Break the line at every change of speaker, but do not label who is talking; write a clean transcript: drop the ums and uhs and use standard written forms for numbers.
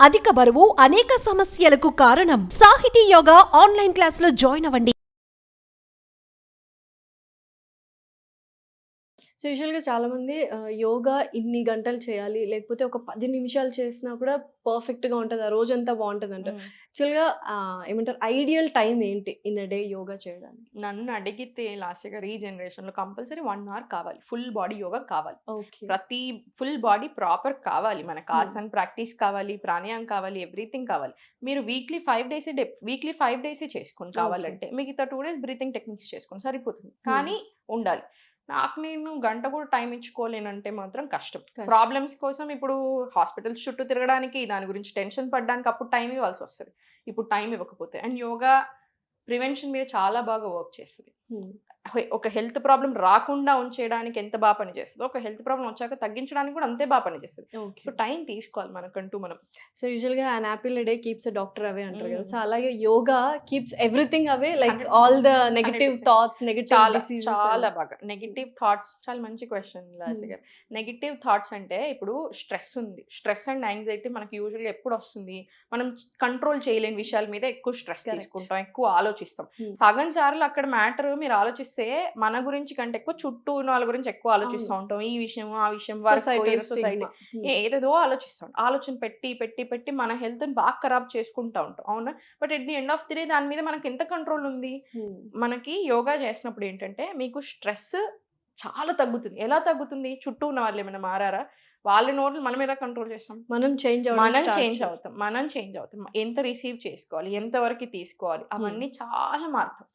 అధిక బరువు అనేక సమస్యలకు కారణం. సాహితీ యోగా ఆన్లైన్ క్లాసులో జాయిన్ అవ్వండి.
సో, యూజువల్‌గా చాలామంది యోగా ఇన్ని గంటలు చేయాలి, లేకపోతే ఒక 10 నిమిషాలు చేసినా కూడా పర్ఫెక్ట్‌గా ఉంటది. ఆ రోజంతా బావుంటదంటారు.
హ్మ్.
యాక్చువల్‌గా ఏమంటారు ఐడియల్ టైమ్ ఏంటి ఇన్ ఎ డే యోగా చేయడానికి?
నన్ను అడిగితే లాస్య గారు ఈ జనరేషన్‌లో కంపల్సరీ 1 అవర్ కావాలి. ఫుల్ బాడీ యోగా కావాలి.
ఓకే.
ప్రతి ఫుల్ బాడీ ప్రాపర్ కావాలి. మనకు
హ్మ్.
ఆసన్ ప్రాక్టీస్ కావాలి, ప్రాణాయామం కావాలి, ఎవ్రీథింగ్ కావాలి. మీరు వీక్లీ 5 డేసే చేసుకోండి
ఓకే.
కావాలంటే. మిగతా 2 డేస్ బ్రీతింగ్ టెక్నిక్స్ చేసుకోండి సరిపోతుంది.
హ్మ్.
కానీ ఉండాలి. నేను గంట కూడా టైం ఇచ్చుకోలేనంటే మాత్రం కష్టం.
కష్టం.
ప్రాబ్లమ్స్ కోసం ఇప్పుడు హాస్పిటల్స్ చుట్టూ తిరగడానికి, దాని గురించి టెన్షన్ పడడానికి అప్పుడు టైం ఇవ్వాల్సొస్తది. ఇప్పుడు టైం ఇవ్వకపోతే. అండ్ యోగా ప్రివెన్షన్ మీద చాలా బాగా వర్క్ చేస్తది.
హ్మ్.
ఒక హెల్త్ ప్రాబ్లమ్ రాకుండా ఉంచేయడానికి ఎంత బా పనిచేస్తదో, ఒక హెల్త్ ప్రాబ్లమ్ వచ్చాక తగ్గించడానికి కూడా అంతే బా పనిచేస్తది.
ఓకే.
సో, టైం తీసుకోవాలి మనకంటూ మనం.
సో, యూజువల్‌గా an Apple a day keeps a doctor away అంటారు కదా!
హ్మ్.
సో, అలాగే yoga keeps everything away like
100%
all the negative
100%
thoughts, negative
చాలా,
డిసీజెస్
చాలా బాగా. నెగెటివ్ థాట్స్ చాలా మంచి క్వెషన్
హ్మ్.
లాస్య గారు. నెగెటివ్ థాట్స్ అంటే ఇప్పుడు స్ట్రెస్ ఉంది. స్ట్రెస్ అండ్ యాంగ్జైటీ మనకు యూజువల్‌గా ఎప్పుడొస్తుంది? మనం కంట్రోల్ చేయలేని విషయాల మీద ఎక్కువ స్ట్రెస్
కరెక్ట్.
తీసుకుంటాం. ఎక్కువ ఆలోచిస్తాం.
హ్మ్.
సగం సార్లు అక్కడ మ్యాటర్ మీరు ఆలోచిస్తే మన గురించి కంటే ఎక్కువ చుట్టూ ఉన్న వాళ్ళ గురించి ఎక్కువ ఆలోచిస్తూ
అవును.
ఉంటాం. ఈ విషయం, ఆ విషయం, వర్క్,
సొసైటల్
సొసైటీ
స్టిగ్మా. హ్మ్.
ఏదేదో ఆలోచిస్తాం. ఆలోచన పెట్టి మన హెల్త్‌ని బాగా ఖరాబ్ చేసుకుంటా ఉంటాం. అవునా? But at the end of the day దాని మీద మనకి ఎంత కంట్రోల్ ఉంది?
హ్మ్.
మనకి యోగా చేసినప్పుడు ఏంటంటే, మీకు స్ట్రెస్ చాలా తగ్గుతుంది. ఎలా తగ్గుతుంది? చుట్టూ ఉన్న వాళ్ళేమైనా మారారా? వాళ్ళ నోరుని మనం ఎలా కంట్రోల్ చేస్తాం?
మనం చేంజ్ అవ్వడం
మనం
స్టార్ట్
చేంజ్
చేస్తాం.
అవుతాం. మనం చేంజ్ అవుతాం. ఎంత రిసీవ్ చేసుకోవాలి? ఎంత వరకి తీసుకోవాలి?
హ్మ్.
అవన్నీ చాలా మారుతాం.